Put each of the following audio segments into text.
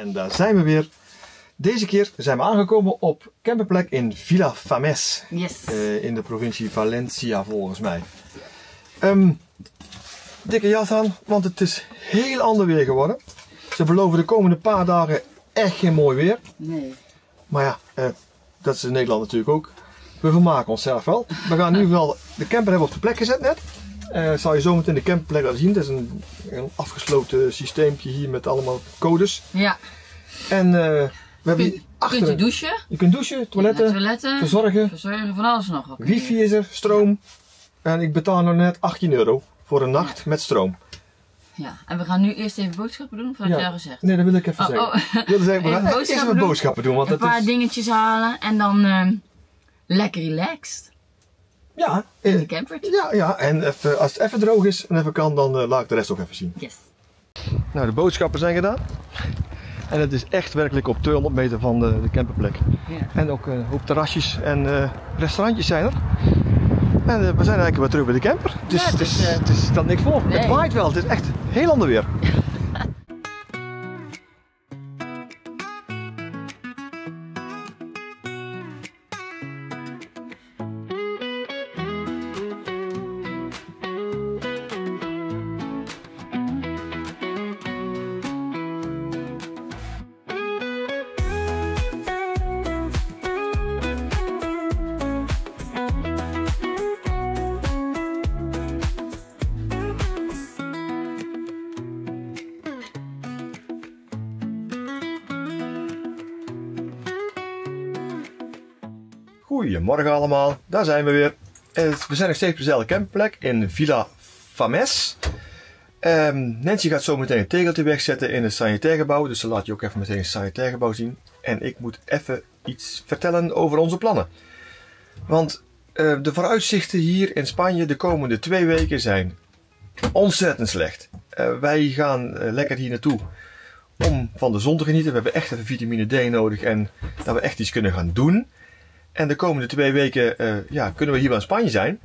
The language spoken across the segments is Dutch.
En daar zijn we weer. Deze keer zijn we aangekomen op camperplek in Vila Fames. Yes. In de provincie Valencia volgens mij. Dikke jas aan, want het is heel ander weer geworden. Ze beloven de komende paar dagen echt geen mooi weer. Nee. Maar ja, dat is in Nederland natuurlijk ook. We vermaken onszelf wel. We gaan nu wel de camper hebben op de plek gezet net. Zal je zo meteen de camperplek laten zien. Dat is een afgesloten systeempje hier met allemaal codes. Ja. En we hebben hier achter. Kunt u douchen? Je kunt douchen, toiletten, verzorgen, van alles nog. Okay. Wifi is er, stroom. En ik betaal nou net €18 voor een nacht met stroom. Ja, en we gaan nu eerst even boodschappen doen, of had je al gezegd? Nee, dat wil ik even zeggen. Ik wilde zeggen, we gaan eerst even boodschappen doen. Want een paar dingetjes halen en dan lekker relaxed. Ja. In de camper. Ja, en even, als het even droog is en even kan, dan laat ik de rest ook even zien. Yes. Nou, de boodschappen zijn gedaan. En het is echt werkelijk op 200 meter van de camperplek. Ja. En ook een hoop terrasjes en restaurantjes zijn er. En we zijn eigenlijk weer terug bij de camper. Dus het is dan niks voor. Nee. Het waait wel, het is echt heel ander weer. Goedemorgen allemaal, daar zijn we weer. We zijn nog steeds op dezelfde camperplek in Vila Fames. Nancy gaat zo meteen een tegeltje wegzetten in het sanitairgebouw, dus ze laat je ook even meteen het sanitairgebouw zien. En ik moet even iets vertellen over onze plannen. Want de vooruitzichten hier in Spanje de komende 2 weken zijn ontzettend slecht. Wij gaan lekker hier naartoe om van de zon te genieten. We hebben echt even vitamine D nodig en dat we echt iets kunnen gaan doen. En de komende 2 weken kunnen we hier wel in Spanje zijn.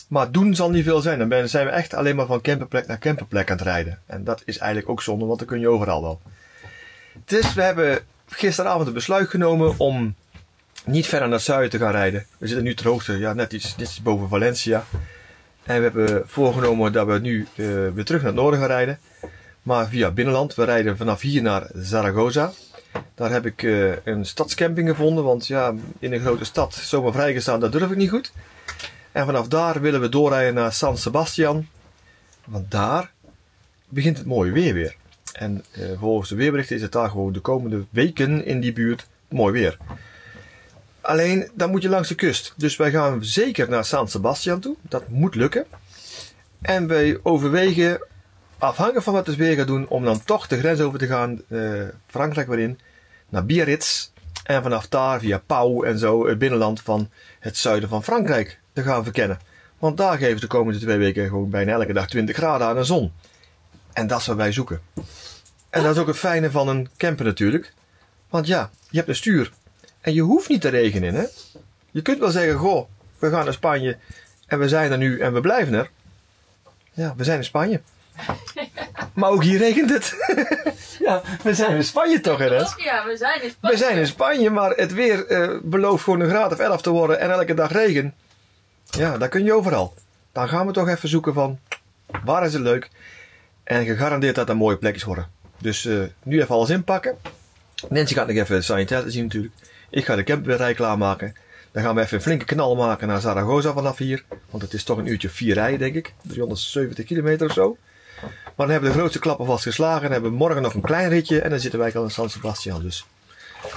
Maar doen zal niet veel zijn. Dan zijn we echt alleen maar van camperplek naar camperplek aan het rijden. En dat is eigenlijk ook zonde, want dan kun je overal wel. Dus we hebben gisteravond het besluit genomen om niet verder naar het zuiden te gaan rijden. We zitten nu ter hoogte, net iets boven Valencia. En we hebben voorgenomen dat we nu weer terug naar het noorden gaan rijden. Maar via binnenland. We rijden vanaf hier naar Zaragoza. Daar heb ik een stadscamping gevonden, want ja, in een grote stad zomaar vrijgestaan, dat durf ik niet goed. En vanaf daar willen we doorrijden naar San Sebastian, want daar begint het mooie weer. En volgens de weerberichten is het daar gewoon de komende weken in die buurt mooi weer. Alleen, dan moet je langs de kust. Dus wij gaan zeker naar San Sebastian toe, dat moet lukken. En wij overwegen, afhankelijk van wat het weer gaat doen, om dan toch de grens over te gaan, Frankrijk weer in, naar Biarritz. En vanaf daar via Pau en zo het binnenland van het zuiden van Frankrijk te gaan verkennen. Want daar geven de komende 2 weken gewoon bijna elke dag 20 graden aan de zon. En dat is wat wij zoeken. En dat is ook het fijne van een camper natuurlijk. Want ja, je hebt een stuur. En je hoeft niet te regenen, hè. Je kunt wel zeggen, goh, we gaan naar Spanje en we zijn er nu en we blijven er. Ja, we zijn in Spanje. Maar ook hier regent het. Ja, we zijn in Spanje toch, hè? Ja, we zijn in Spanje. We zijn in Spanje, maar het weer belooft gewoon een graad of 11 te worden en elke dag regen. Ja, daar kun je overal. Dan gaan we toch even zoeken van, waar is het leuk? En gegarandeerd dat er mooie plekjes worden. Dus nu even alles inpakken. Nancy gaat nog even het sanitair zien natuurlijk. Ik ga de camper weer klaarmaken. Dan gaan we even een flinke knal maken naar Zaragoza vanaf hier. Want het is toch een uurtje 4 rijden, denk ik. 370 kilometer of zo. Maar dan hebben we de grootste klappen vast geslagen. Dan hebben we morgen nog een klein ritje. En dan zitten wij al in San Sebastian. Dus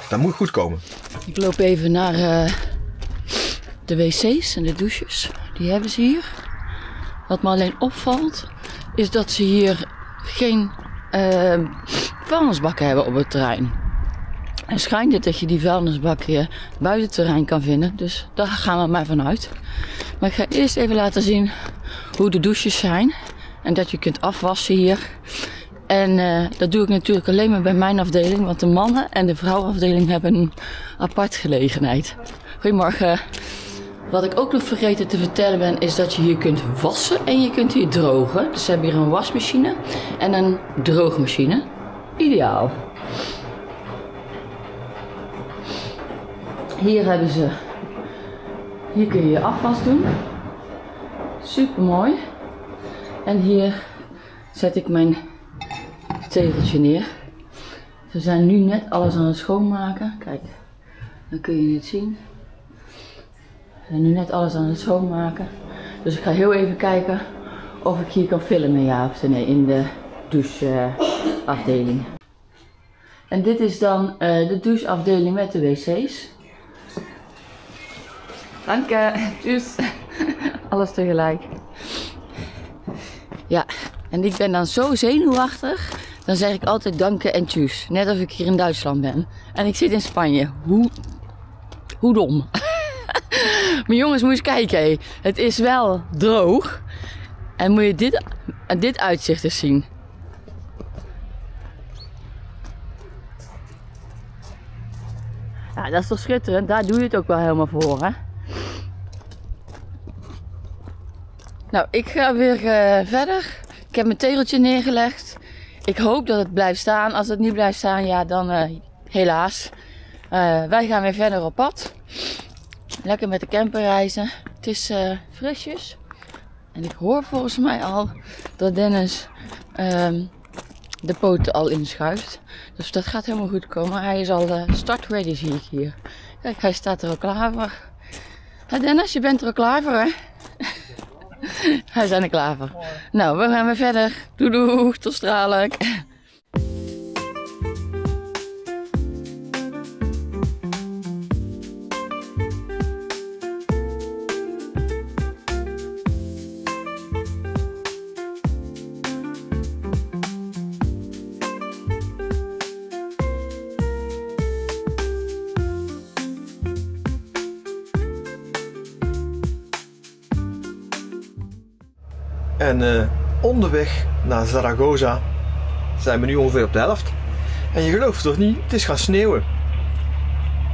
dat moet goed komen. Ik loop even naar de wc's en de douches. Die hebben ze hier. Wat me alleen opvalt, is dat ze hier geen vuilnisbakken hebben op het terrein. En schijnt het dat je die vuilnisbakken buiten het terrein kan vinden. Dus daar gaan we maar vanuit. Maar ik ga eerst even laten zien hoe de douches zijn. En dat je kunt afwassen hier. En dat doe ik natuurlijk alleen maar bij mijn afdeling. Want de mannen- en de vrouwenafdeling hebben een apart gelegenheid. Goedemorgen. Wat ik ook nog vergeten te vertellen ben, is dat je hier kunt wassen en je kunt hier drogen. Dus ze hebben hier een wasmachine en een droogmachine. Ideaal. Hier kun je je afwas doen. Super mooi. En hier zet ik mijn tegeltje neer. Ze zijn nu net alles aan het schoonmaken. Kijk, dan kun je het zien. Ze zijn nu net alles aan het schoonmaken. Dus ik ga heel even kijken of ik hier kan filmen, ja of nee, in de doucheafdeling. En dit is dan de doucheafdeling met de wc's. Dank je, tjus. Alles tegelijk. Ja, en ik ben dan zo zenuwachtig. Dan zeg ik altijd danke en tjus. Net alsof ik hier in Duitsland ben. En ik zit in Spanje. Hoe dom. Maar jongens, moet eens kijken. Hé. Het is wel droog. En moet je dit uitzicht eens zien. Ja, dat is toch schitterend. Daar doe je het ook wel helemaal voor, hè. Nou, ik ga weer verder. Ik heb mijn tegeltje neergelegd. Ik hoop dat het blijft staan. Als het niet blijft staan, ja, dan helaas. Wij gaan weer verder op pad. Lekker met de camper reizen. Het is frisjes. En ik hoor volgens mij al dat Dennis de poten al inschuift. Dus dat gaat helemaal goed komen. Hij is al start ready, zie ik hier. Kijk, hij staat er al klaar voor. Hé Dennis, je bent er al klaar voor, hè? Hij zijn er klaar voor. Nou, we gaan weer verder. Doei doei, tot stralelijk. En onderweg naar Zaragoza zijn we nu ongeveer op de helft. En je gelooft het toch niet, het is gaan sneeuwen.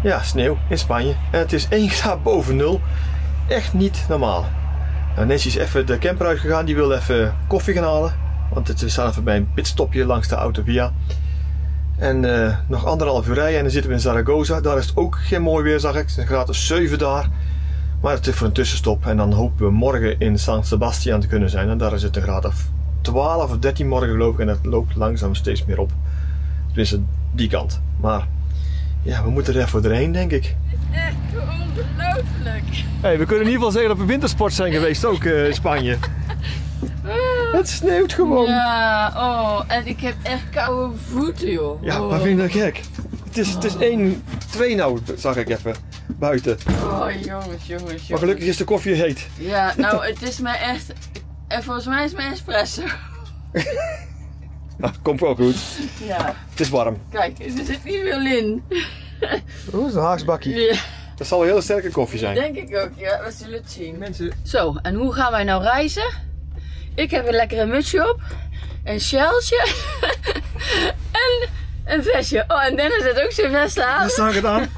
Ja, sneeuw in Spanje. En het is 1 graad boven nul. Echt niet normaal. Nou, Nancy is even de camper uitgegaan, die wilde even koffie gaan halen. Want we staan even bij een pitstopje langs de autovia. En nog 1,5 uur rijden en dan zitten we in Zaragoza. Daar is het ook geen mooi weer, zag ik. Het is een graad of 7 daar. Maar het is voor een tussenstop en dan hopen we morgen in San Sebastian te kunnen zijn. En daar is het een graad of 12 of 13 morgen geloof ik en dat loopt langzaam steeds meer op. Tenminste die kant. Maar ja, we moeten er even doorheen, denk ik. Het is echt ongelooflijk. Hey, we kunnen in ieder geval zeggen dat we wintersport zijn geweest ook in Spanje. Het sneeuwt gewoon. Ja, oh, en ik heb echt koude voeten, joh. Ja, maar vind je dat gek? Het is 1, 2 nou, zag ik even. Buiten. Oh, jongens. Maar gelukkig is de koffie heet. Ja, nou, het is mij echt... En volgens mij is het mijn espresso. Nou, komt wel goed. Ja. Het is warm. Kijk, er zit niet veel in. Dat is een haaksbakkie. Ja. Dat zal een hele sterke koffie zijn. Denk ik ook, ja. We zullen het zien. Mensen. Zo, en hoe gaan wij nou reizen? Ik heb een lekkere mutsje op. Een sjaaltje. En een vestje. Oh, en Dennis heeft ook zijn vest aan. Dat sta ik het aan.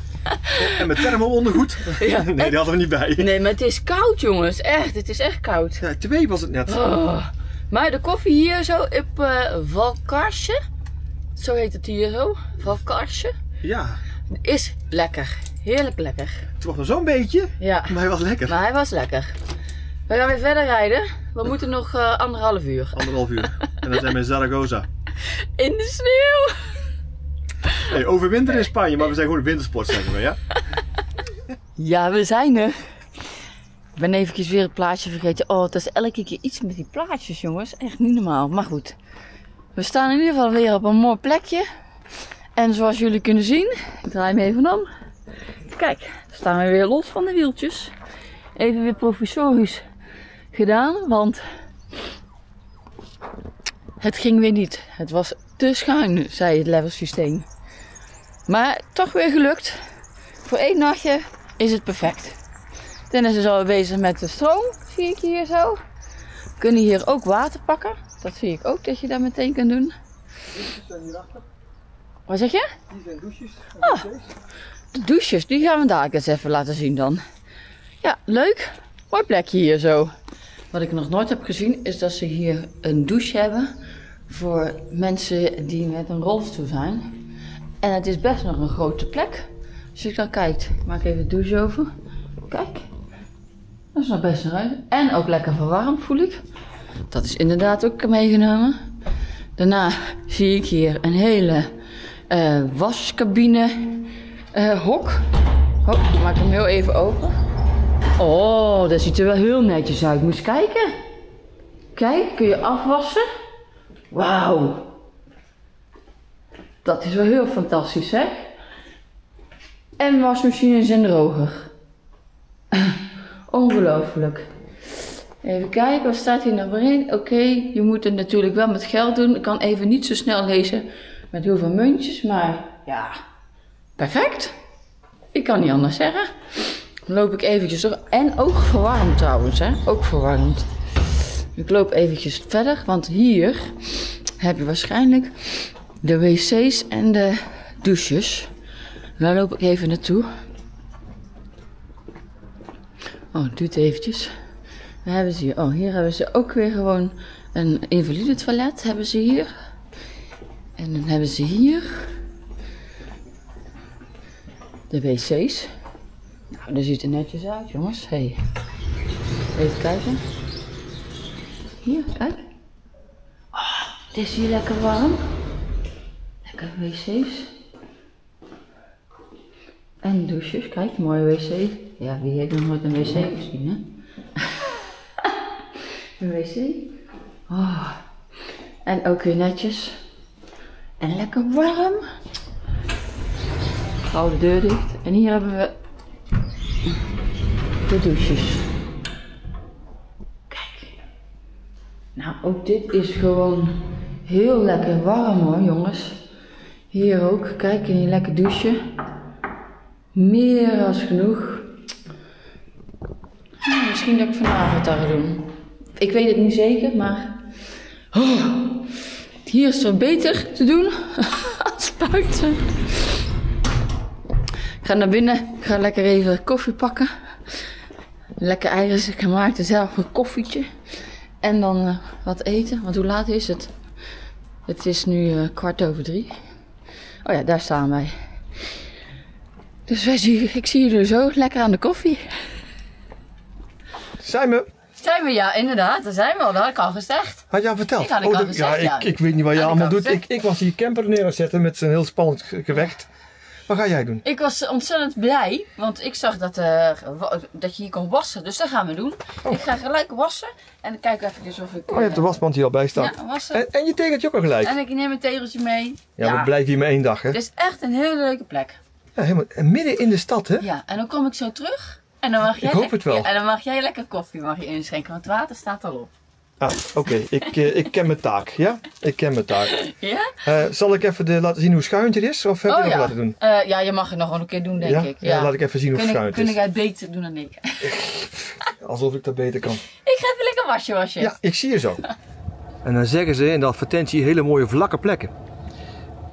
En mijn thermo-ondergoed. Ja. Nee, die hadden we niet bij. Nee, maar het is koud, jongens. Echt, het is echt koud. Ja, 2 was het net. Oh. Maar de koffie hier zo op Valkarsje. Zo heet het hier zo. Valkarsje. Ja. Is lekker. Heerlijk lekker. Het was nog zo'n beetje. Ja. Maar hij was lekker. Maar hij was lekker. We gaan weer verder rijden. We moeten nog 1,5 uur. 1,5 uur. En dan zijn we in Zaragoza. In de sneeuw. Hey, overwinter in Spanje, maar we zijn gewoon wintersport, zeggen we, ja? Ja, we zijn er. Ik ben eventjes weer het plaatje vergeten. Oh, het is elke keer iets met die plaatjes, jongens. Echt niet normaal. Maar goed. We staan in ieder geval weer op een mooi plekje. En zoals jullie kunnen zien, ik draai me even om. Kijk, staan we weer los van de wieltjes. Even weer provisorisch gedaan, want het ging weer niet. Het was te schuin, zei het levelsysteem. Maar toch weer gelukt. Voor 1 nachtje is het perfect. Dennis is al bezig met de stroom, zie ik hier zo. We kunnen hier ook water pakken. Dat zie ik ook, dat je dat meteen kan doen. Douches zijn hierachter. Wat zeg je? Die zijn douches. Oh, de douches, die gaan we daar eens even laten zien dan. Ja, leuk. Mooi plekje hier zo. Wat ik nog nooit heb gezien is dat ze hier een douche hebben voor mensen die met een rolstoel zijn. En het is best nog een grote plek. Als je dan kijkt, ik maak even de douche over. Kijk, dat is nog best een ruimte. En ook lekker verwarmd voel ik. Dat is inderdaad ook meegenomen. Daarna zie ik hier een hele wascabine hok. Oh, ik maak hem heel even open. Oh, dat ziet er wel heel netjes uit. Moet je kijken. Kijk, kun je afwassen. Wauw. Dat is wel heel fantastisch, hè? En wasmachines en droger. Ongelooflijk. Even kijken, wat staat hier nog in? Oké, je moet het natuurlijk wel met geld doen. Ik kan even niet zo snel lezen met hoeveel muntjes, maar ja, perfect. Ik kan niet anders zeggen. Dan loop ik eventjes door. En ook verwarmd trouwens, hè? Ook verwarmd. Ik loop eventjes verder, want hier heb je waarschijnlijk de wc's en de douches. Daar loop ik even naartoe. Oh, het duurt eventjes. Daar hebben ze hier. Oh, hier hebben ze ook weer gewoon een invalide toilet. Hebben ze hier. En dan hebben ze hier de wc's. Nou, dat ziet er netjes uit, jongens. Hey. Even kijken. Hier, kijk. Oh, het is hier lekker warm. Lekker wc's. En douches. Kijk, mooie wc. Ja, wie heeft nog nooit een wc gezien, hè? Een wc. Oh. En ook weer netjes. En lekker warm. Hou de deur dicht. En hier hebben we de douches. Kijk. Nou, ook dit is gewoon heel lekker warm hoor, jongens. Hier ook. Kijk, kun je lekker douchen. Meer als genoeg. Nou, misschien dat ik vanavond dat ga doen. Ik weet het niet zeker, maar hier is het wel beter te doen als buiten. Ik ga naar binnen. Ik ga lekker even koffie pakken. Lekker eigen gemaakt. Zelf een koffietje. En dan wat eten. Want hoe laat is het? Het is nu 2:15. Oh ja, daar staan wij. Dus ik zie jullie zo lekker aan de koffie. Zijn we? Zijn we, ja, inderdaad. Daar zijn we al. Dat had ik al gezegd. Had je al verteld? Ik had al gezegd, ja. Ik weet niet wat je allemaal doet. Ik was hier camper neer aan zetten met zo'n heel spannend gevecht. Wat ga jij doen? Ik was ontzettend blij, want ik zag dat je hier kon wassen. Dus dat gaan we doen. Oh. Ik ga gelijk wassen en dan kijk even of ik... Oh, je hebt de wasmand hier al bij staan. Ja, wassen. En je tegeltje ook al gelijk. En ik neem een tegeltje mee. Ja, we blijven hier maar 1 dag, hè? Het is echt een hele leuke plek. Ja, helemaal midden in de stad, hè? Ja, en dan kom ik zo terug. En dan mag jij ik hoop het wel. Ja, en dan mag jij lekker koffie inschenken, want het water staat al op. Ah, oké. Ik ken mijn taak, ja? Ik ken mijn taak. Ja? Zal ik even laten zien hoe schuin het is? Of heb je nog laten doen? Ja, je mag het nog wel een keer doen, denk ik. Ja, laat ik even zien hoe schuin het is. Kun jij het beter doen dan ik? Alsof ik dat beter kan. Ik ga even lekker wasje. Ja, ik zie je zo. En dan zeggen ze in de advertentie hele mooie vlakke plekken.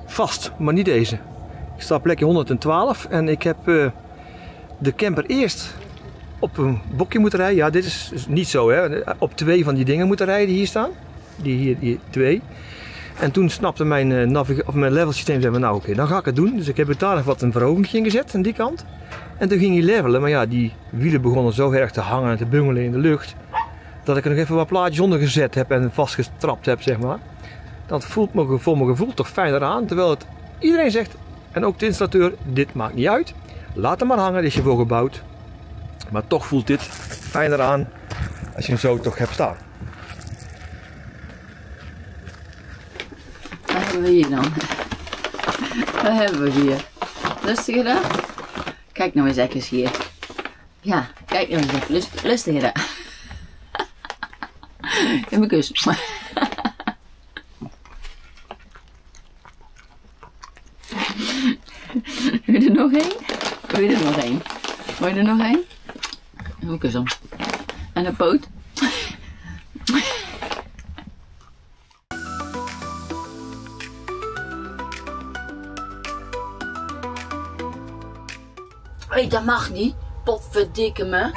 Vast, maar niet deze. Ik sta op plekje 112 en ik heb de camper eerst op een bokje moeten rijden. Ja, dit is niet zo, hè. Op 2 van die dingen moeten rijden die hier staan. Die 2. En toen snapte mijn level systeem, zei, nou oké, dan ga ik het doen. Dus ik heb het daar nog wat een verhoging gezet aan die kant. En toen ging hij levelen, maar ja, die wielen begonnen zo erg te hangen en te bungelen in de lucht. Dat ik er nog even wat plaatjes onder gezet heb en vastgetrapt heb, zeg maar. Dat voelt me voor mijn gevoel toch fijner aan. Terwijl het iedereen zegt, en ook de installateur, dit maakt niet uit. Laat hem maar hangen, dit is je voor gebouwd. Maar toch voelt dit fijner aan als je hem zo toch hebt staan. Wat hebben we hier dan? Wat hebben we hier? Lustig gedaan? Kijk nou eens even hier. Ja, kijk nou eens even. Lustig gedaan. Geef me een kus. Wil je er nog één? Wil je er nog één? Wil je er nog één? Een kus om. En een poot. Hé, dat mag niet. Potverdikke me.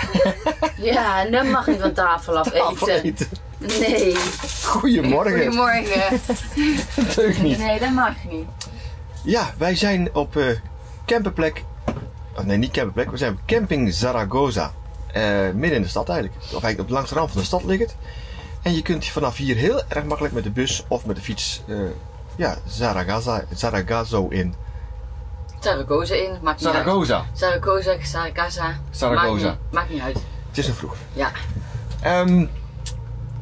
Ja, dat mag niet van tafel af eten. Nee. Goedemorgen. Goedemorgen. Dat deugt niet. Nee, dat mag niet. Ja, wij zijn op camperplek nee, niet campingplek. We zijn op camping Zaragoza. Midden in de stad eigenlijk. Of eigenlijk langs de rand van de stad ligt het. En je kunt vanaf hier heel erg makkelijk met de bus of met de fiets Zaragoza in. Zaragoza in, maakt niet Zaragoza. uit. Zaragoza. Maakt niet uit. Het is nog vroeg. Ja.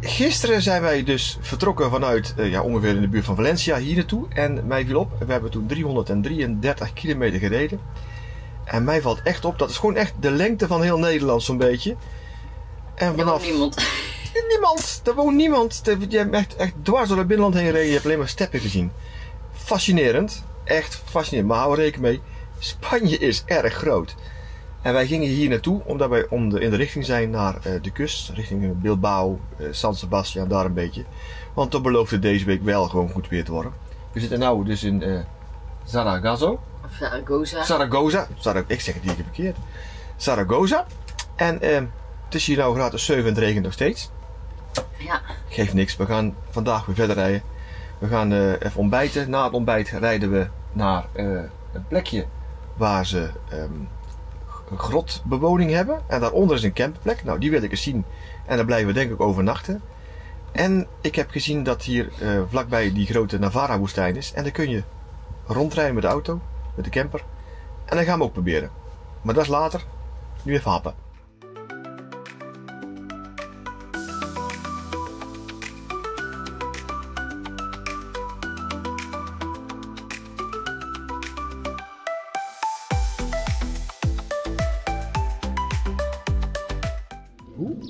Gisteren zijn wij dus vertrokken vanuit ongeveer in de buurt van Valencia hier naartoe. En mij viel op, we hebben toen 333 kilometer gereden. En mij valt echt op, dat is gewoon echt de lengte van heel Nederland zo'n beetje. En vanaf... Niemand. Er woont niemand. Je hebt echt dwars door het binnenland heen gereden. Je hebt alleen maar steppen gezien. Fascinerend. Echt fascinerend. Maar hou er rekening mee. Spanje is erg groot. En wij gingen hier naartoe omdat wij in de richting zijn naar de kust. Richting Bilbao, San Sebastian, daar een beetje. Want dat belooft het deze week wel gewoon goed weer te worden. We zitten nu dus in Zaragoza. Ik zeg het hier verkeerd. Zaragoza. En het is hier nou gratis 7 en het regent nog steeds. Ja. Geeft niks. We gaan vandaag weer verder rijden. We gaan even ontbijten. Na het ontbijt rijden we naar een plekje waar ze een grotbewoning hebben. En daaronder is een campingplek. Nou, die wil ik eens zien. En daar blijven we denk ik overnachten. En ik heb gezien dat hier vlakbij die grote Navarra-woestijn is. En dan kun je rondrijden met de auto, met de camper. En dan gaan we ook proberen. Maar dat is later. Nu even happen.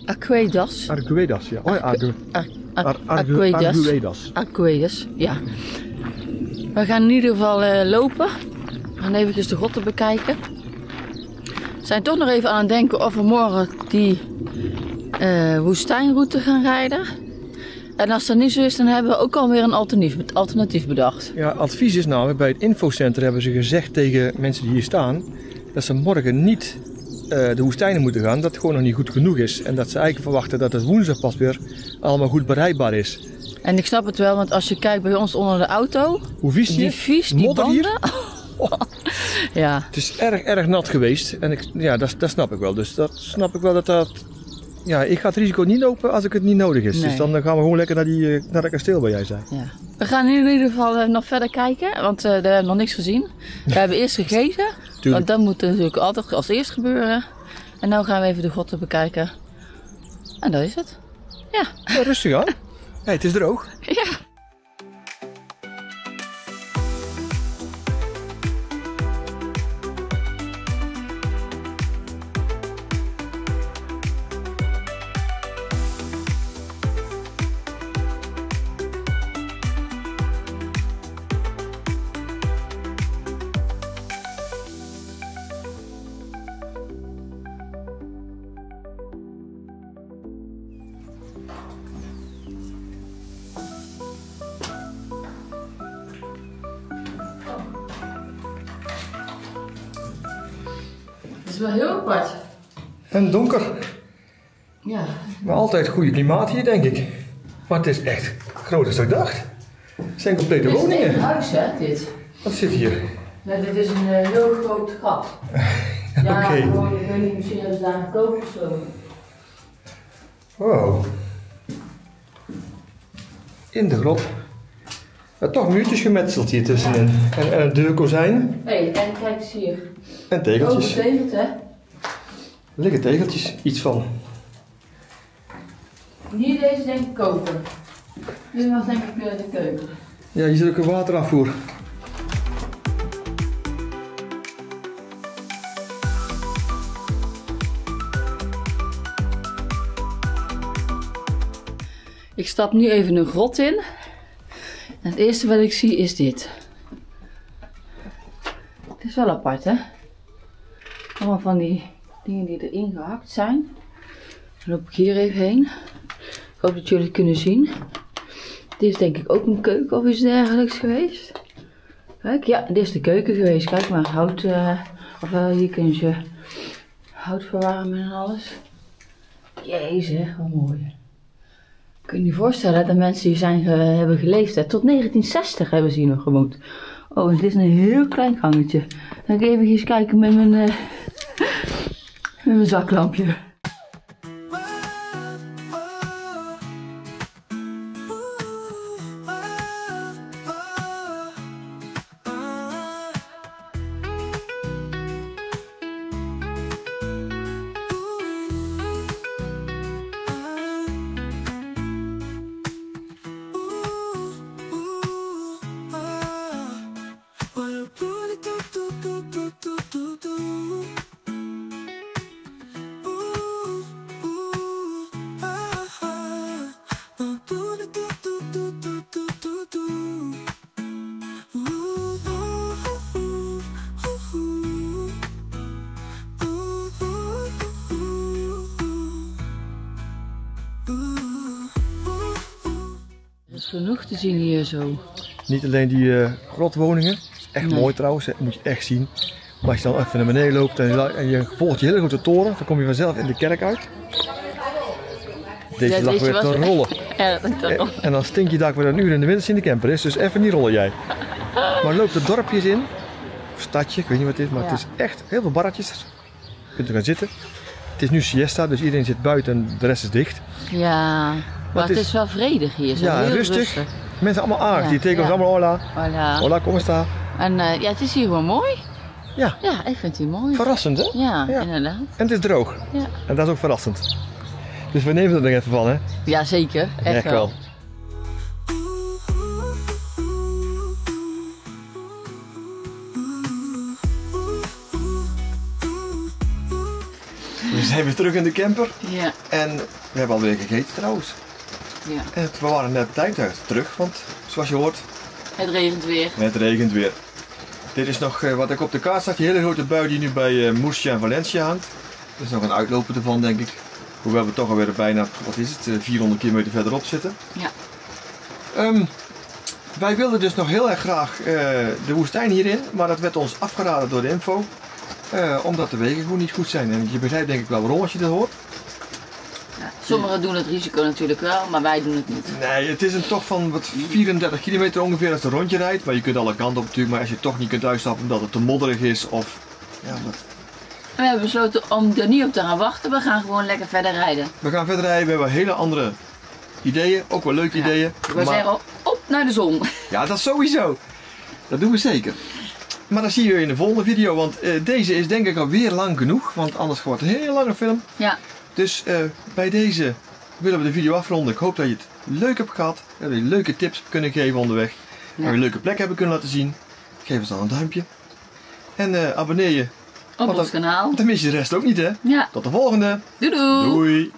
Arguedas. Arguedas, ja. Arguedas, ja. We gaan in ieder geval lopen. We gaan even de grotten bekijken. We zijn toch nog even aan het denken of we morgen die woestijnroute gaan rijden. En als dat niet zo is, dan hebben we ook alweer een alternatief bedacht. Ja, advies is namelijk, bij het infocenter hebben ze gezegd tegen mensen die hier staan, dat ze morgen niet de woestijnen moeten gaan, dat het gewoon nog niet goed genoeg is. En dat ze eigenlijk verwachten dat het woensdag pas weer allemaal goed bereikbaar is. En ik snap het wel, want als je kijkt bij ons onder de auto, hoe vies die modder banden. Hier? Ja. Het is erg nat geweest en dat snap ik wel. Dus dat snap ik wel dat... Ja, ik ga het risico niet lopen als ik het niet nodig is. Nee. Dus dan gaan we gewoon lekker naar dat kasteel waar jij zei. Ja. We gaan in ieder geval nog verder kijken, want we hebben nog niks gezien. We hebben eerst gegeten, want dat moet natuurlijk altijd als eerst gebeuren. En nu gaan we even de grotten bekijken. En dat is het. Ja. Ja, rustig aan. Hey, het is droog. Ja. Het is wel heel apart. En donker. Ja. Maar altijd goede klimaat hier, denk ik. Maar het is echt groter dan ik dacht. Het zijn complete woningen. Dit is een huis, hè, dit. Wat zit hier? Nee, dit is een heel groot gat. Ja, Oké. gewoon, ik weet niet, misschien hebben ze daar gekookt of zo. Wow. In de grot. Toch muurtjes gemetseld hier tussenin. En een deurkozijn. Hé, en kijk eens hier. En tegeltjes. Overtegeld, hè? Er liggen tegeltjes. Iets van. Hier deze denk ik koken. Dit was denk ik de keuken. Ja, hier zit ook een waterafvoer. Ik stap nu even een grot in. En het eerste wat ik zie is dit. Het is wel apart, hè? Allemaal van die dingen die erin gehakt zijn. Dan loop ik hier even heen. Ik hoop dat jullie het kunnen zien. Dit is denk ik ook een keuken of iets dergelijks geweest. Kijk, ja, dit is de keuken geweest. Kijk maar, hout. Hier kun je hout verwarmen en alles. Jezus, wat mooi. Kun je je voorstellen dat mensen hier hebben geleefd. Hè? Tot 1960 hebben ze hier nog gewoond. Oh, het is een heel klein gangetje. Dan ga ik even eens kijken met mijn zaklampje. Er is genoeg te zien hier zo. Niet alleen die grotwoningen, echt mooi trouwens, dat moet je echt zien. Maar als je dan even naar beneden loopt en je volgt je hele grote toren, dan kom je vanzelf in de kerk uit. Deze lag weer te rollen. Ja, En dan stink je daar weer een uur in de winter in de camper is, dus even niet rollen jij. Maar loopt er dorpjes in, of stadje, ik weet niet wat het is, maar het is echt heel veel barretjes. Je kunt er gaan zitten. Het is nu siesta, dus iedereen zit buiten en de rest is dicht. Ja, maar het is wel vredig hier. Zo ja, heel rustig. Mensen allemaal aardig, die tekenen allemaal hola. Hola. Hola, kom sta. En ja, het is hier gewoon mooi. Ja. Ja, ik vind het mooi. Verrassend, hè? Ja, inderdaad. En het is droog. Ja. En dat is ook verrassend. Dus we nemen er nog even van, hè? Ja, zeker. Echt wel. We zijn weer terug in de camper. Ja. En we hebben alweer gegeten trouwens. Ja. En we waren net op tijd terug, want zoals je hoort... Het regent weer. Het regent weer. Dit is nog wat ik op de kaart zag, die hele grote bui die nu bij Murcia en Valencia hangt. Er is nog een uitloper ervan, denk ik. Hoewel we toch alweer bijna, wat is het, 400 kilometer verderop zitten. Ja. Wij wilden dus nog heel erg graag de woestijn hierin, maar dat werd ons afgeraden door de info. Omdat de wegen gewoon niet goed zijn. En je begrijpt denk ik wel waarom als je dat hoort. Ja, sommigen doen het risico natuurlijk wel, maar wij doen het niet. Nee, het is een tocht van wat 34 kilometer ongeveer als een rondje rijdt. Maar je kunt alle kanten op natuurlijk, maar als je toch niet kunt uitstappen omdat het te modderig is of... Ja, We hebben besloten om er niet op te gaan wachten, we gaan gewoon lekker verder rijden. We gaan verder rijden, we hebben hele andere ideeën, ook wel leuke ideeën. We zeggen op naar de zon. Ja, dat sowieso. Dat doen we zeker. Maar dat zie je in de volgende video, want deze is denk ik alweer lang genoeg, want anders wordt het een heel lange film. Ja. Dus bij deze willen we de video afronden. Ik hoop dat je het leuk hebt gehad, dat we je leuke tips kunnen geven onderweg. Ja. En we leuke plekken hebben kunnen laten zien. Geef ons dan een duimpje. En abonneer je Op ons kanaal. Dan mis je de rest ook niet, hè? Ja. Tot de volgende. Doei doei. Doei.